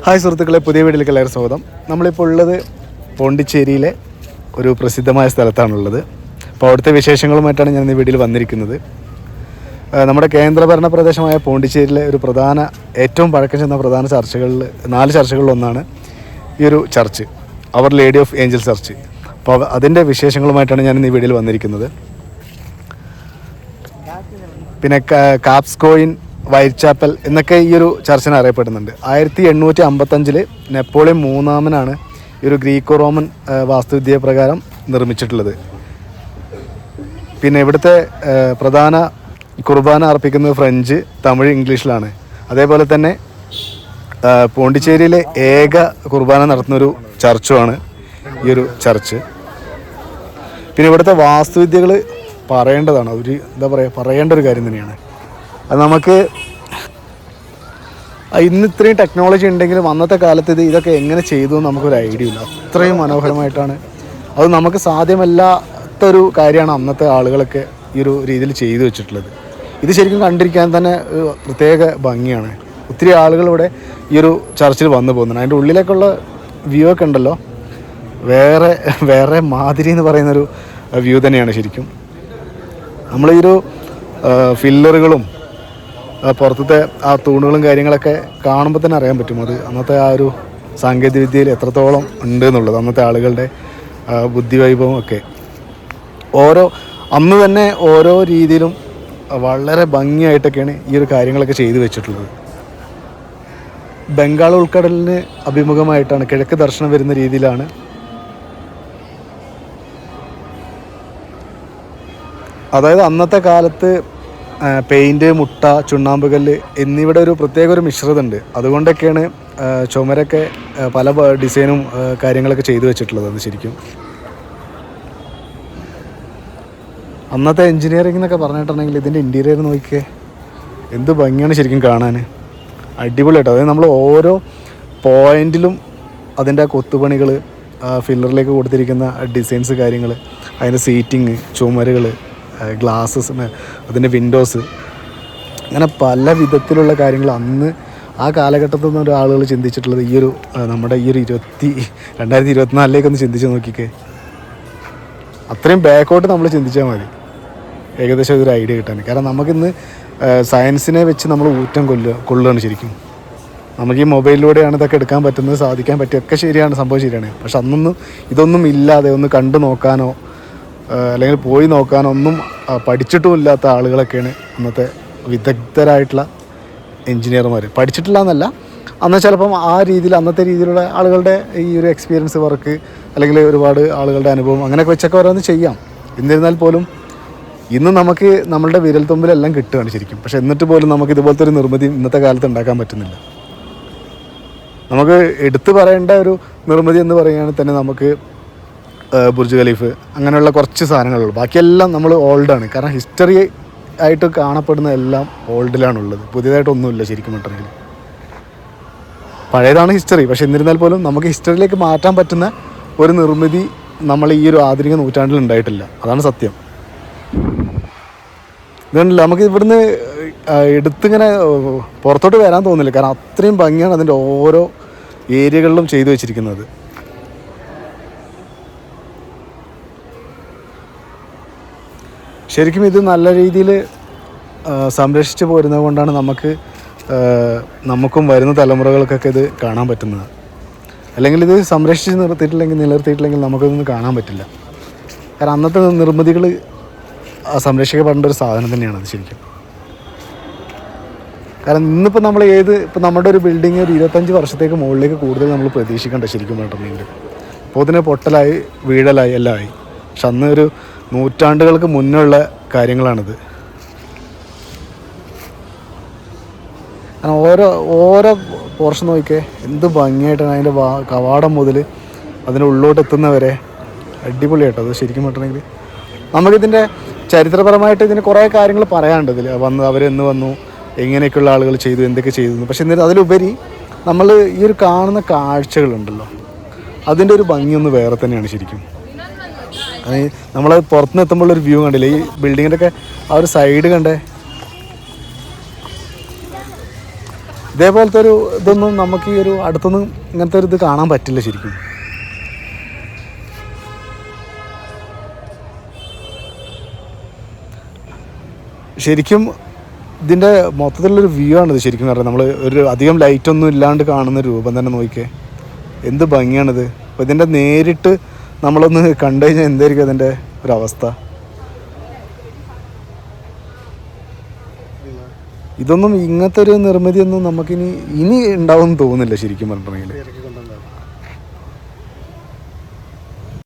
Hi സുഹൃത്തുക്കളെ, പുതിയ വീഡിയോയിലേക്ക് എല്ലാവരും സ്വാഗതം. നമ്മളിപ്പോൾ ഉള്ളത് പോണ്ടിച്ചേരിയിലെ ഒരു പ്രസിദ്ധമായ സ്ഥലത്താണുള്ളത്. അപ്പോൾ അവിടുത്തെ വിശേഷങ്ങളുമായിട്ടാണ് ഞാൻ ഈ വീഡിയോയിൽ വന്നിരിക്കുന്നത്. നമ്മുടെ കേന്ദ്രഭരണ പ്രദേശമായ പോണ്ടിച്ചേരിയിലെ ഒരു ഏറ്റവും പഴക്കം ചെന്ന പ്രധാന 4 ചർച്ചുകളിലൊന്നാണ് ഈ ഒരു ചർച്ച്, അവർ ലേഡി ഓഫ് ഏഞ്ചൽ ചർച്ച്. അപ്പോൾ അതിൻ്റെ വിശേഷങ്ങളുമായിട്ടാണ് ഞാൻ ഈ വീഡിയോയിൽ വന്നിരിക്കുന്നത്. പിന്നെ കാപ്സ്കോയിൻ, വൈറ്റ് ചാപ്പൽ എന്നൊക്കെ ഈ ഒരു ചർച്ചിന് അറിയപ്പെടുന്നുണ്ട്. 1855 നെപ്പോളിയൻ മൂന്നാമനാണ് ഈ ഒരു ഗ്രീക്കോ റോമൻ വാസ്തുവിദ്യ പ്രകാരം നിർമ്മിച്ചിട്ടുള്ളത്. പിന്നെ ഇവിടുത്തെ പ്രധാന കുർബാന അർപ്പിക്കുന്നത് ഫ്രഞ്ച്, തമിഴ്, ഇംഗ്ലീഷിലാണ്. അതേപോലെ തന്നെ പോണ്ടിച്ചേരിയിലെ ഏക കുർബാന നടത്തുന്നൊരു ചർച്ചുമാണ് ഈ ഒരു ചർച്ച്. പിന്നെ ഇവിടുത്തെ വാസ്തുവിദ്യകൾ പറയേണ്ടതാണ്, പറയേണ്ട ഒരു കാര്യം തന്നെയാണ്. അത് നമുക്ക് ഇന്ന് ഇത്രയും ടെക്നോളജി ഉണ്ടെങ്കിലും അന്നത്തെ കാലത്ത് ഇതൊക്കെ എങ്ങനെ ചെയ്തു എന്ന് നമുക്കൊരു ഐഡിയ ഇല്ല. അത്രയും മനോഹരമായിട്ടാണ്, അത് നമുക്ക് സാധ്യമല്ലാത്തൊരു കാര്യമാണ് അന്നത്തെ ആളുകളൊക്കെ ഈ ഒരു രീതിയിൽ ചെയ്തു വെച്ചിട്ടുള്ളത്. ഇത് ശരിക്കും കണ്ടിരിക്കാൻ തന്നെ പ്രത്യേക ഭംഗിയാണ്. ഒത്തിരി ആളുകൾ ഇവിടെ ഈ ഒരു ചർച്ചിൽ വന്നു പോകുന്നുണ്ട്. അതിൻ്റെ ഉള്ളിലേക്കുള്ള വ്യൂ ഒക്കെ ഉണ്ടല്ലോ, വേറെ മാതിരി എന്ന് പറയുന്നൊരു വ്യൂ തന്നെയാണ് ശരിക്കും. നമ്മൾ ഈ ഒരു ഫില്ലറുകളും പുറത്തത്തെ ആ തൂണുകളും കാര്യങ്ങളൊക്കെ കാണുമ്പോൾ തന്നെ അറിയാൻ പറ്റും അത് അന്നത്തെ ആ ഒരു സാങ്കേതികവിദ്യയിൽ എത്രത്തോളം ഉണ്ട് എന്നുള്ളത്. അന്നത്തെ ആളുകളുടെ ബുദ്ധിവൈഭവം ഒക്കെ അന്ന് തന്നെ ഓരോ രീതിയിലും വളരെ ഭംഗിയായിട്ടൊക്കെയാണ് ഈ ഒരു കാര്യങ്ങളൊക്കെ ചെയ്തു വെച്ചിട്ടുള്ളത്. ബംഗാൾ ഉൾക്കടലിന് അഭിമുഖമായിട്ടാണ്, കിഴക്ക് ദർശനം വരുന്ന രീതിയിലാണ് അതായത് അന്നത്തെ കാലത്ത് പെയിൻറ്റ്, മുട്ട, ചുണ്ണാമ്പുകല്ല് എന്നിവയുടെ ഒരു പ്രത്യേക ഒരു മിശ്രിതം ഉണ്ട്. അതുകൊണ്ടൊക്കെയാണ് ചുമരൊക്കെ പല ഡിസൈനും കാര്യങ്ങളൊക്കെ ചെയ്തു വെച്ചിട്ടുള്ളത്. അത് ശരിക്കും അന്നത്തെ എൻജിനീയറിംഗ് എന്നൊക്കെ പറഞ്ഞിട്ടുണ്ടെങ്കിൽ ഇതിൻ്റെ ഇൻറ്റീരിയർ നോക്കിയേ, എന്ത് ഭംഗിയാണ് ശരിക്കും കാണാൻ, അടിപൊളിയായിട്ട്. അതായത് നമ്മൾ ഓരോ പോയിൻറ്റിലും അതിൻ്റെ കൊത്തുപണികൾ, ഫില്ലറിലേക്ക് കൊടുത്തിരിക്കുന്ന ഡിസൈൻസ് കാര്യങ്ങൾ, അതിൻ്റെ സീറ്റിങ്, ചുമരുകൾ, ഗ്ലാസസ്, അതിൻ്റെ വിൻഡോസ്, അങ്ങനെ പല വിധത്തിലുള്ള കാര്യങ്ങൾ അന്ന് ആ കാലഘട്ടത്തിൽ നിന്ന് ഒരു ആളുകൾ ചിന്തിച്ചിട്ടുള്ളത്. ഈ ഒരു നമ്മുടെ ഈ ഒരു 2024 ഒന്ന് ചിന്തിച്ച് നോക്കിക്കേ. അത്രയും ബാക്കോട്ട് നമ്മൾ ചിന്തിച്ചാൽ മതി ഏകദേശം ഒരു ഐഡിയ കിട്ടാൻ. കാരണം നമുക്കിന്ന് സയൻസിനെ വെച്ച് നമ്മൾ ഊറ്റം കൊള്ളുകയാണ് ശരിക്കും. നമുക്ക് ഈ മൊബൈലിലൂടെയാണ് ഇതൊക്കെ എടുക്കാൻ പറ്റുന്നത്, സാധിക്കാൻ പറ്റിയൊക്കെ ശരിയാണ്, സംഭവം ശരിയാണ്. പക്ഷെ അന്നൊന്നും ഇതൊന്നും ഇല്ലാതെ ഒന്ന് കണ്ടു നോക്കാനോ അല്ലെങ്കിൽ പോയി നോക്കാനൊന്നും പഠിച്ചിട്ടും ഇല്ലാത്ത ആളുകളൊക്കെയാണ് അന്നത്തെ വിദഗ്ധരായിട്ടുള്ള എൻജിനീയർമാർ. പഠിച്ചിട്ടില്ല എന്നല്ല, അന്ന് ചിലപ്പം ആ രീതിയിൽ അന്നത്തെ രീതിയിലുള്ള ആളുകളുടെ ഈ ഒരു എക്സ്പീരിയൻസ് വർക്ക് അല്ലെങ്കിൽ ഒരുപാട് ആളുകളുടെ അനുഭവം അങ്ങനെയൊക്കെ വെച്ചൊക്കെ ഓരോന്ന് ചെയ്യാം. എന്നിരുന്നാൽ പോലും ഇന്ന് നമുക്ക് നമ്മളുടെ വിരൽത്തുമ്പിലെല്ലാം കിട്ടുകയാണ് ശരിക്കും. പക്ഷെ എന്നിട്ട് പോലും നമുക്ക് ഇതുപോലത്തെ ഒരു നിർമ്മിതി ഇന്നത്തെ കാലത്ത് ഉണ്ടാക്കാൻ പറ്റുന്നില്ല. നമുക്ക് എടുത്തു പറയേണ്ട ഒരു നിർമ്മിതി എന്ന് പറയുകയാണെങ്കിൽ തന്നെ നമുക്ക് ബുർജ് ഖലീഫ് അങ്ങനെയുള്ള കുറച്ച് സാധനങ്ങളുള്ളൂ. ബാക്കിയെല്ലാം നമ്മൾ ഓൾഡാണ്. കാരണം ഹിസ്റ്ററി ആയിട്ട് കാണപ്പെടുന്ന എല്ലാം ഓൾഡിലാണുള്ളത്, പുതിയതായിട്ടൊന്നുമില്ല ശരിക്കും പറഞ്ഞെങ്കിൽ. പഴയതാണ് ഹിസ്റ്ററി, പക്ഷെ എന്നിരുന്നാൽ പോലും നമുക്ക് ഹിസ്റ്ററിയിലേക്ക് മാറ്റാൻ പറ്റുന്ന ഒരു നിർമ്മിതി നമ്മൾ ഈ ഒരു ആധുനിക നൂറ്റാണ്ടിൽ ഉണ്ടായിട്ടില്ല. അതാണ് സത്യം. ഇതുകൊണ്ടല്ല നമുക്ക് ഇവിടുന്ന് എടുത്തിങ്ങനെ പുറത്തോട്ട് വരാൻ തോന്നില്ല. കാരണം അത്രയും ഭംഗിയാണ് അതിൻ്റെ ഓരോ ഏരിയകളിലും ചെയ്തു വെച്ചിരിക്കുന്നത്. ശരിക്കും ഇത് നല്ല രീതിയിൽ സംരക്ഷിച്ച് പോരുന്നത് കൊണ്ടാണ് നമുക്കും വരുന്ന തലമുറകൾക്കൊക്കെ ഇത് കാണാൻ പറ്റുന്നത്. അല്ലെങ്കിൽ ഇത് സംരക്ഷിച്ച് നിലനിർത്തിയിട്ടില്ലെങ്കിൽ നമുക്കിതൊന്നും കാണാൻ പറ്റില്ല. കാരണം അന്നത്തെ നിർമ്മിതികൾ സംരക്ഷിക്കപ്പെടേണ്ട ഒരു സാധനം തന്നെയാണ് അത് ശരിക്കും. കാരണം ഇന്നിപ്പോൾ നമ്മൾ ഇപ്പോൾ നമ്മുടെ ഒരു ബിൽഡിങ് ഒരു 25 വർഷത്തേക്ക് മുകളിലേക്ക് കൂടുതൽ നമ്മൾ പ്രതീക്ഷിക്കേണ്ട ശരിക്കും പറഞ്ഞിട്ടുണ്ടെങ്കിൽ. അപ്പോൾ ഇതിന് പൊട്ടലായി, വീഴലായി, എല്ലാം ആയി. പക്ഷെ അന്ന് ഒരു നൂറ്റാണ്ടുകൾക്ക് മുന്നുള്ള കാര്യങ്ങളാണിത്. കാരണം ഓരോ പോർഷൻ നോക്കിയേ, എന്ത് ഭംഗിയായിട്ടാണ് അതിൻ്റെ കവാടം മുതൽ അതിൻ്റെ ഉള്ളോട്ട് എത്തുന്നവരെ അടിപൊളിയായിട്ടോ. അത് ശരിക്കും പറഞ്ഞിട്ടുണ്ടെങ്കിൽ നമുക്കിതിൻ്റെ ചരിത്രപരമായിട്ട് ഇതിന് കുറേ കാര്യങ്ങൾ പറയാനുണ്ട്. ഇതിൽ അവരെന്ന് വന്നു, എങ്ങനെയൊക്കെയുള്ള ആളുകൾ ചെയ്തു, എന്തൊക്കെ ചെയ്തു. പക്ഷെ എന്നിട്ട് അതിലുപരി നമ്മൾ ഈ ഒരു കാണുന്ന കാഴ്ചകളുണ്ടല്ലോ, അതിൻ്റെ ഒരു ഭംഗിയൊന്ന് വേറെ തന്നെയാണ് ശരിക്കും. നമ്മൾ പുറത്തുനിന്ന് എത്തുമ്പോഴൊരു വ്യൂ കണ്ടില്ലേ, ഈ ബിൽഡിങ്ങിൻ്റെ ഒക്കെ ആ ഒരു സൈഡ് കണ്ടേ, ഇതേപോലത്തെ ഒരു ഇതൊന്നും നമുക്ക് ഈ ഒരു അടുത്തൊന്നും ഇങ്ങനത്തെ ഒരു ഇത് കാണാൻ പറ്റില്ല ശരിക്കും. ശരിക്കും ഇതിൻ്റെ മൊത്തത്തിലുള്ളൊരു വ്യൂ ആണിത് ശരിക്കും പറഞ്ഞാൽ. നമ്മൾ ഒരു അധികം ലൈറ്റൊന്നും ഇല്ലാണ്ട് കാണുന്ന രൂപം തന്നെ നോക്കിയേ, എന്ത് ഭംഗിയാണിത്. അപ്പോൾ ഇതിൻ്റെ നേരിട്ട് നമ്മളൊന്ന് കണ്ടു കഴിഞ്ഞാൽ എന്തായിരിക്കും അതിൻ്റെ ഒരവസ്ഥ. ഇതൊന്നും ഇങ്ങനത്തെ ഒരു നിർമ്മിതിയൊന്നും നമുക്കിനി ഉണ്ടാവുമെന്ന് തോന്നുന്നില്ല ശരിക്കും പറഞ്ഞിട്ടുണ്ടെങ്കിൽ.